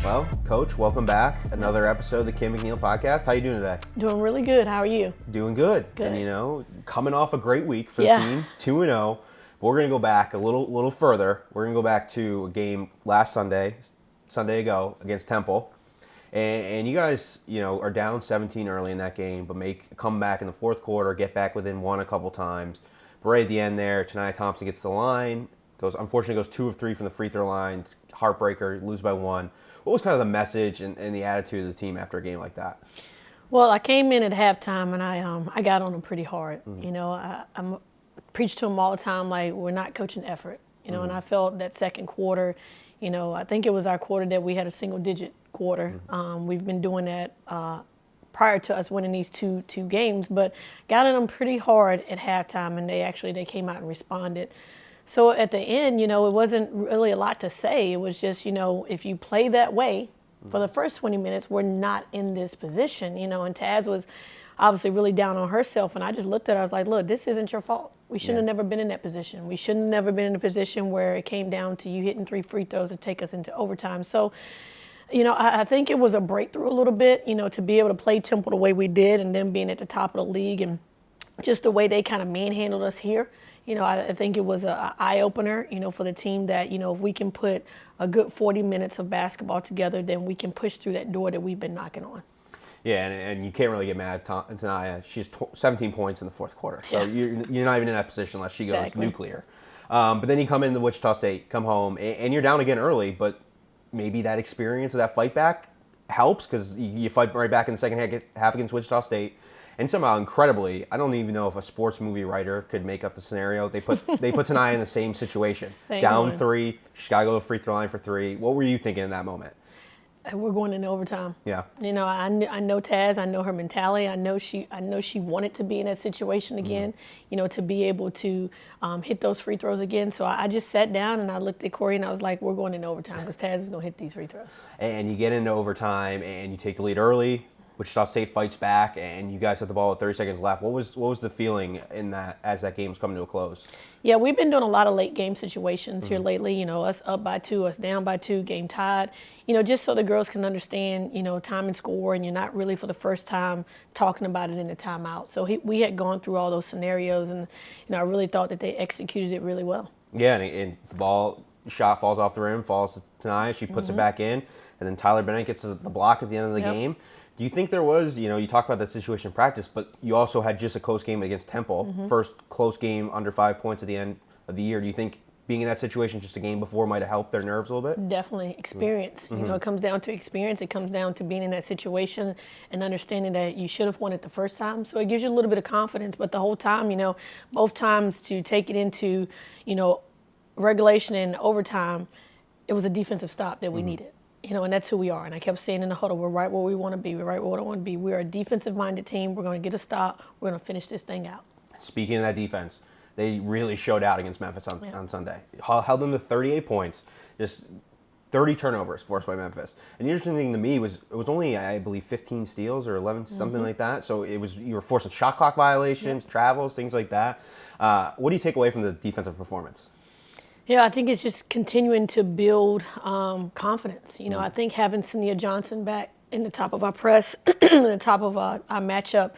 Well, Coach, welcome back. Another episode of the Kim McNeill podcast. How you doing today? Doing really good. How are you? Doing good. Good. And coming off a great week for the team, 2-0. But we're going to go back a little further. We're going to go back to a game last Sunday ago against Temple. And you guys, are down 17 early in that game, but make a comeback in the fourth quarter, get back within one a couple times. But right at the end there, Tania Thompson gets to the line, unfortunately goes 2 of 3 from the free throw line, heartbreaker, lose by 1. What was kind of the message and the attitude of the team after a game like that? Well, I came in at halftime and I got on them pretty hard. Mm-hmm. I preach to them all the time, like, we're not coaching effort. Mm-hmm. And I felt that second quarter, I think it was our quarter that we had a single-digit quarter. Mm-hmm. We've been doing that prior to us winning these two games, but got on them pretty hard at halftime, and they came out and responded. So at the end, it wasn't really a lot to say. It was just, if you play that way for the first 20 minutes, we're not in this position, and Taz was obviously really down on herself. And I just looked at her, I was like, look, this isn't your fault. We shouldn't have never been in that position. We shouldn't have never been in a position where it came down to you hitting 3 free throws to take us into overtime. So, I think it was a breakthrough a little bit, to be able to play Temple the way we did and then being at the top of the league and just the way they kind of manhandled us here. I think it was an eye-opener, for the team that, if we can put a good 40 minutes of basketball together, then we can push through that door that we've been knocking on. Yeah, and you can't really get mad at Tania. She's 17 points in the fourth quarter. So you're not even in that position unless she goes nuclear. But then you come into Wichita State, come home, and you're down again early, but maybe that experience of that fight back helps because you fight right back in the second half against Wichita State. And somehow, incredibly, I don't even know if a sports movie writer could make up the scenario. They put Tania in the same situation. Down 3, she's got to go to the free throw line for 3. What were you thinking in that moment? We're going into overtime. Yeah. I know Taz. I know her mentality. I know she wanted to be in that situation again. Mm-hmm. To be able to hit those free throws again. So I just sat down and I looked at Corey and I was like, we're going into overtime because Taz is going to hit these free throws. And you get into overtime and you take the lead early. Wichita State fights back, and you guys had the ball with 30 seconds left. What was the feeling in that as that game was coming to a close? Yeah, we've been doing a lot of late game situations here lately. Us up by 2, us down by 2, game tied. Just so the girls can understand, time and score, and you're not really for the first time talking about it in the timeout. So we had gone through all those scenarios, and I really thought that they executed it really well. Yeah, and the ball shot falls off the rim, falls to Tania. She puts it back in, and then Tyler Bennett gets the block at the end of the game. Do you think there was, you talk about that situation in practice, but you also had just a close game against Temple, first close game under 5 points at the end of the year. Do you think being in that situation just a game before might have helped their nerves a little bit? Definitely. Experience. It comes down to experience. It comes down to being in that situation and understanding that you should have won it the first time. So it gives you a little bit of confidence. But the whole time, both times to take it into, regulation and overtime, it was a defensive stop that we needed. And that's who we are. And I kept saying in the huddle, we're right where we want to be. We're right where we want to be. We're a defensive-minded team. We're going to get a stop. We're going to finish this thing out. Speaking of that defense, they really showed out against Memphis on Sunday. Held them to 38 points, just 30 turnovers forced by Memphis. And the interesting thing to me was it was only, I believe, 15 steals or 11, something like that. So you were forcing shot clock violations, travels, things like that. What do you take away from the defensive performance? Yeah, I think it's just continuing to build confidence. I think having Sania Johnson back in the top of our press, in the top of our matchup,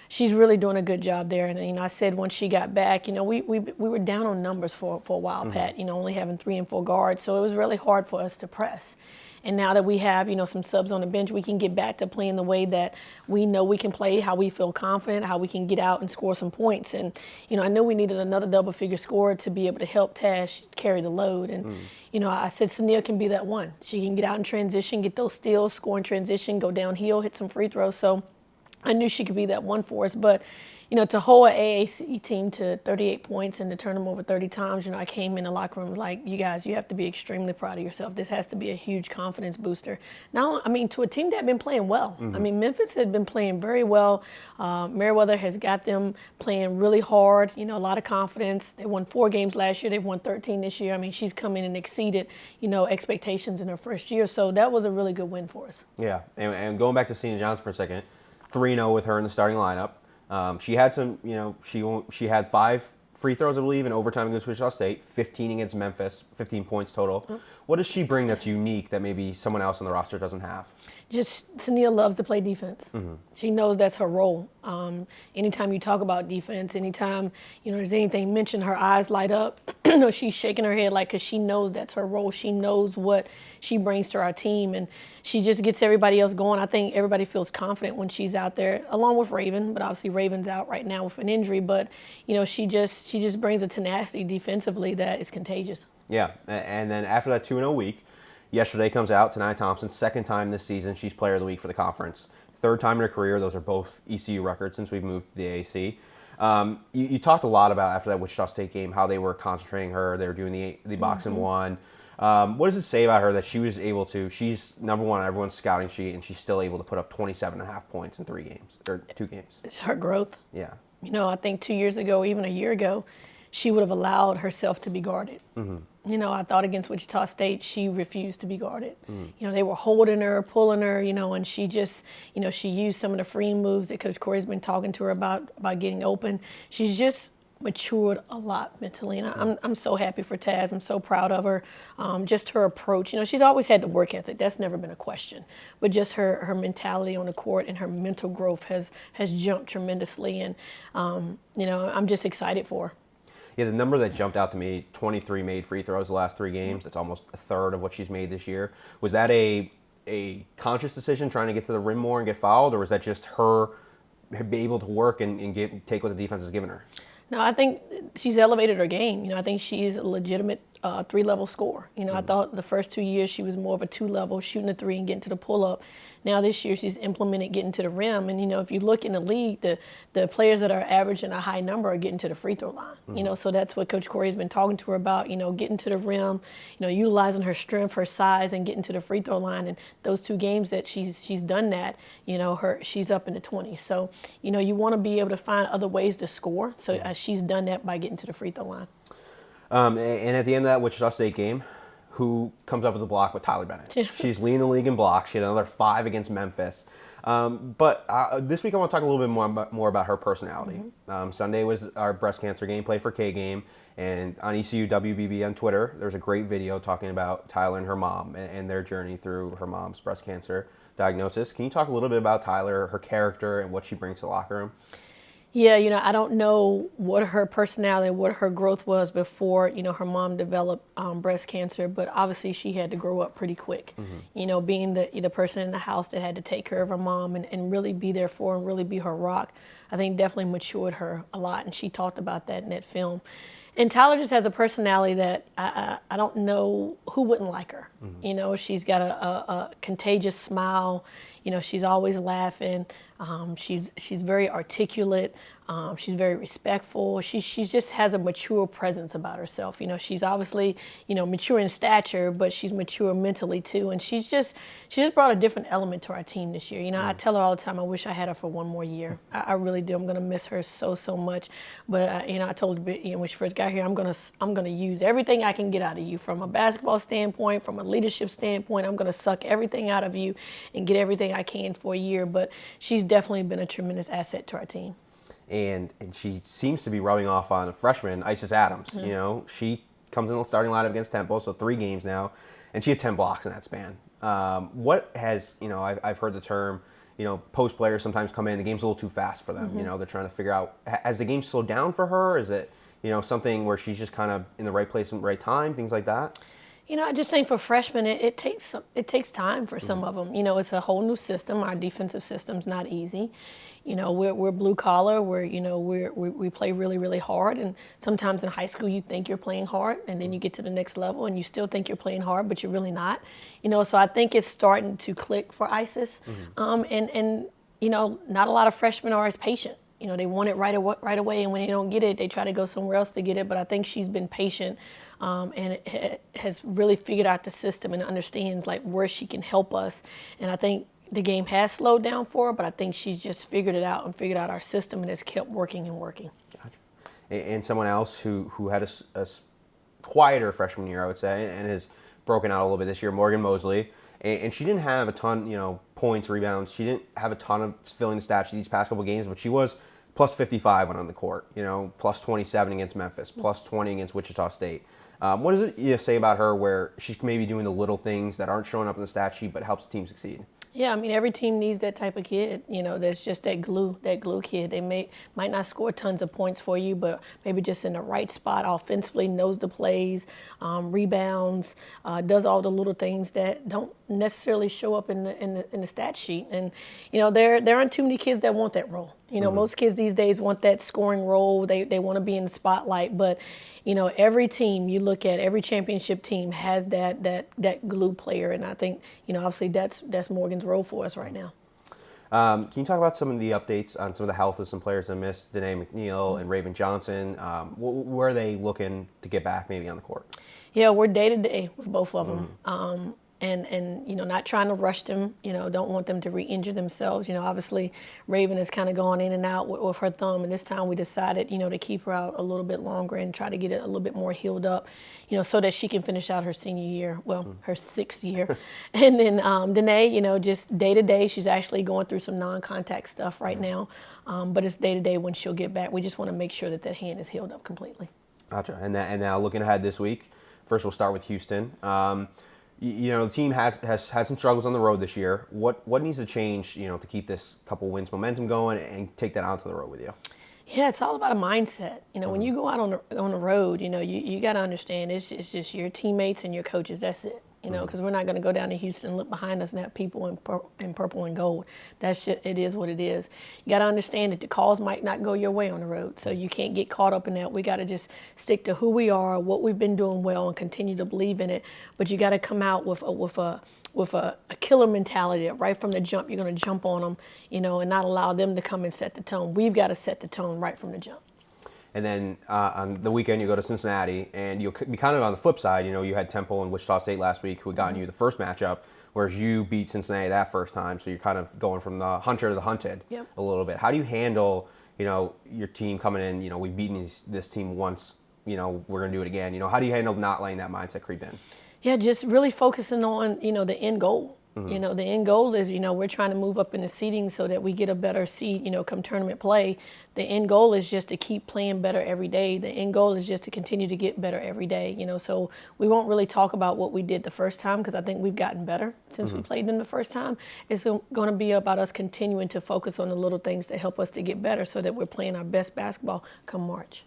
she's really doing a good job there. And, I said when she got back, we were down on numbers for a while, Pat, only having 3 and 4 guards. So it was really hard for us to press. And now that we have, some subs on the bench, we can get back to playing the way that we know we can play, how we feel confident, how we can get out and score some points. And, I know we needed another double-figure scorer to be able to help Tash carry the load. And, I said Sania can be that one. She can get out in transition, get those steals, score in transition, go downhill, hit some free throws. So I knew she could be that one for us. But, to hold an AAC team to 38 points and to turn them over 30 times, I came in the locker room like, you guys, you have to be extremely proud of yourself. This has to be a huge confidence booster. Now, to a team that had been playing well. Memphis had been playing very well. Meriwether has got them playing really hard, a lot of confidence. They won 4 games last year. They've won 13 this year. She's come in and exceeded, expectations in her first year. So that was a really good win for us. Yeah, and going back to Sania Johnson for a second, 3-0 with her in the starting lineup. She had some, she had five free throws, I believe, in overtime against Wichita State, 15 against Memphis, 15 points total. Mm-hmm. What does she bring that's unique that maybe someone else on the roster doesn't have? Just Tania loves to play defense. Mm-hmm. She knows that's her role. Anytime you talk about defense, anytime there's anything mentioned, her eyes light up. She's shaking her head because she knows that's her role. She knows what she brings to our team, and she just gets everybody else going. I think everybody feels confident when she's out there, along with Raven. But obviously Raven's out right now with an injury. But she just brings a tenacity defensively that is contagious. Yeah, and then after that 2-0 week. Yesterday comes out, Tania Thompson, second time this season she's Player of the Week for the conference. Third time in her career. Those are both ECU records since we've moved to the AAC. You talked a lot about after that Wichita State game how they were concentrating her. They were doing the box and one. What does it say about her that she was able to? She's number one on everyone's scouting sheet, and she's still able to put up 27.5 points in 3 games or 2 games. It's her growth. Yeah. I think 2 years ago, even a year ago, she would have allowed herself to be guarded. Mm-hmm. I thought against Wichita State, she refused to be guarded. Mm-hmm. They were holding her, pulling her, and she just, she used some of the free moves that Coach Corey's been talking to her about getting open. She's just matured a lot mentally, and I'm so happy for Taz. I'm so proud of her. Just her approach. She's always had the work ethic. That's never been a question. But just her mentality on the court and her mental growth has jumped tremendously, and I'm just excited for her. Yeah, the number that jumped out to me, 23 made free throws the last 3 games. That's almost a third of what she's made this year. Was that a conscious decision, trying to get to the rim more and get fouled, or was that just her being able to work and take what the defense has given her? No, I think she's elevated her game. I think she's a legitimate 3-level scorer. I thought the first 2 years she was more of a 2-level, shooting the 3 and getting to the pull-up. Now this year she's implemented getting to the rim. And, if you look in the league, the players that are averaging a high number are getting to the free throw line. Mm-hmm. So that's what Coach Corey has been talking to her about, getting to the rim, utilizing her strength, her size, and getting to the free throw line. And those 2 games that she's done that, she's up in the 20s. So, you want to be able to find other ways to score. So she's done that by getting to the free throw line. And at the end of that Wichita State game, who comes up with the block with Tyler Bennett? She's leading the league in blocks. She had another 5 against Memphis. But this week I want to talk a little bit more about her personality. Mm-hmm. Sunday was our breast cancer game, Play for K game, and on ECU WBB on Twitter, there's a great video talking about Tyler and her mom and their journey through her mom's breast cancer diagnosis. Can you talk a little bit about Tyler, her character, and what she brings to the locker room? Yeah, I don't know what her personality, what her growth was before, her mom developed breast cancer, but obviously she had to grow up pretty quick. Mm-hmm. Being the person in the house that had to take care of her mom and really be there for her and really be her rock, I think definitely matured her a lot, and she talked about that in that film. And Tyler just has a personality that I don't know who wouldn't like her. Mm-hmm. She's got a contagious smile. She's always laughing. She's very articulate. She's very respectful. She just has a mature presence about herself. She's obviously, mature in stature, but she's mature mentally too. And she just brought a different element to our team this year. I tell her all the time, I wish I had her for one more year. I really do. I'm going to miss her so much. But I told her, when she first got here, I'm going to use everything I can get out of you from a basketball standpoint, from a leadership standpoint. I'm going to suck everything out of you and get everything I can for a year. But she's definitely been a tremendous asset to our team. And she seems to be rubbing off on a freshman, Isis Adams. Mm-hmm. She comes in the starting lineup against Temple, so 3 games now, and she had 10 blocks in that span. What has, I've heard the term, post players sometimes come in, the game's a little too fast for them. Mm-hmm. They're trying to figure out, has the game slowed down for her? Is it, something where she's just kind of in the right place and right time, things like that? I just think for freshmen, it takes time for some of them. It's a whole new system. Our defensive system's not easy. We're blue collar. We play really, really hard. And sometimes in high school, you think you're playing hard, and then you get to the next level, and you still think you're playing hard, but you're really not. So I think it's starting to click for Isis. Mm-hmm. Not a lot of freshmen are as patient. They want it right away, and when they don't get it, they try to go somewhere else to get it. But I think she's been patient, and has really figured out the system and understands where she can help us. And I think the game has slowed down for her, but I think she's just figured it out and figured out our system and has kept working and working. Gotcha. And someone else who had a quieter freshman year, I would say, and has broken out a little bit this year, Morgan Mosley. And she didn't have a ton, points, rebounds. She didn't have a ton of filling the stat sheet these past couple games, but she was plus 55 when on the court, plus 27 against Memphis, plus 20 against Wichita State. What does it you say about her where she's maybe doing the little things that aren't showing up in the stat sheet but helps the team succeed? Yeah, I mean, every team needs that type of kid, that's just that glue kid. They might not score tons of points for you, but maybe just in the right spot offensively, knows the plays, rebounds, does all the little things that don't necessarily show up in the stat sheet. And, there aren't too many kids that want that role. Most kids these days want that scoring role. They want to be in the spotlight, but every team you look at, every championship team has that glue player, and I think obviously that's Morgan's role for us right now. Can you talk about some of the updates on some of the health of some players that missed, Danae McNeill and Raven Johnson? Where are they looking to get back maybe on the court? Yeah, we're day to day with both of them. And not trying to rush them, don't want them to re-injure themselves. Obviously Raven has kind of gone in and out with her thumb, and this time we decided, to keep her out a little bit longer and try to get it a little bit more healed up, so that she can finish out her senior year, her 6th year. And then Danae, just day to day, she's actually going through some non-contact stuff right now, but it's day to day when she'll get back. We just want to make sure that hand is healed up completely. Gotcha. And now looking ahead this week, first we'll start with Houston. The team has had some struggles on the road this year. What needs to change, to keep this couple wins momentum going and take that onto the road with you? Yeah, it's all about a mindset. When you go out on the road, you got to understand it's just your teammates and your coaches. That's it. Because we're not going to go down to Houston and look behind us and have people in purple and gold. It is what it is. You got to understand that the calls might not go your way on the road, so you can't get caught up in that. We got to just stick to who we are, what we've been doing well, and continue to believe in it. But you got to come out with a killer mentality. Right from the jump, you're going to jump on them, and not allow them to come and set the tone. We've got to set the tone right from the jump. And then on the weekend, you go to Cincinnati, and you'll be kind of on the flip side. You had Temple and Wichita State last week who had gotten you the first matchup, whereas you beat Cincinnati that first time. So you're kind of going from the hunter to the hunted a little bit. How do you handle, your team coming in, we've beaten this team once, we're going to do it again. How do you handle not letting that mindset creep in? Yeah, just really focusing on, the end goal. The end goal is, we're trying to move up in the seeding so that we get a better seed, come tournament play. The end goal is just to keep playing better every day. The end goal is just to continue to get better every day, So we won't really talk about what we did the first time because I think we've gotten better since we played them the first time. It's going to be about us continuing to focus on the little things that help us to get better so that we're playing our best basketball come March.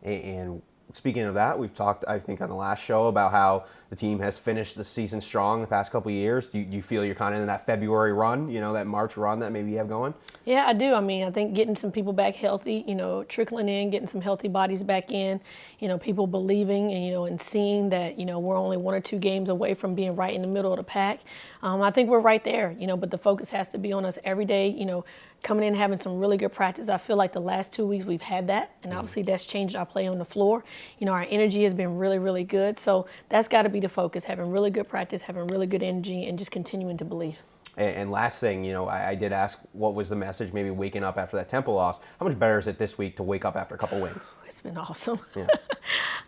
And speaking of that, we've talked, I think, on the last show about how the team has finished the season strong the past couple of years. Do you feel you're kind of in that February run, that March run that maybe you have going? Yeah, I do. I mean, I think getting some people back healthy, trickling in, getting some healthy bodies back in, people believing and, and seeing that, we're only 1 or 2 games away from being right in the middle of the pack. I think we're right there, but the focus has to be on us every day, coming in, having some really good practice. I feel like the last 2 weeks we've had that, and obviously that's changed our play on the floor. Our energy has been really, really good. So that's got to be the focus, having really good practice, having really good energy, and just continuing to believe. And last thing, I did ask what was the message maybe waking up after that Temple loss. How much better is it this week to wake up after a couple wins? It's been awesome. Yeah.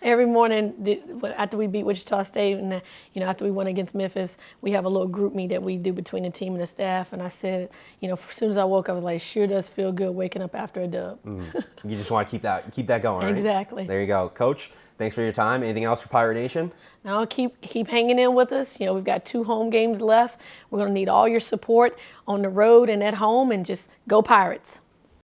Every morning after we beat Wichita State and after we went against Memphis, we have a little group meet that we do between the team and the staff. And I said, as soon as I woke up, I was like, sure does feel good waking up after a dub. You just want to keep that going, right? Exactly. There you go. Coach, thanks for your time. Anything else for Pirate Nation? No, keep hanging in with us. We've got 2 home games left. We're going to need all your support on the road and at home, and just go Pirates.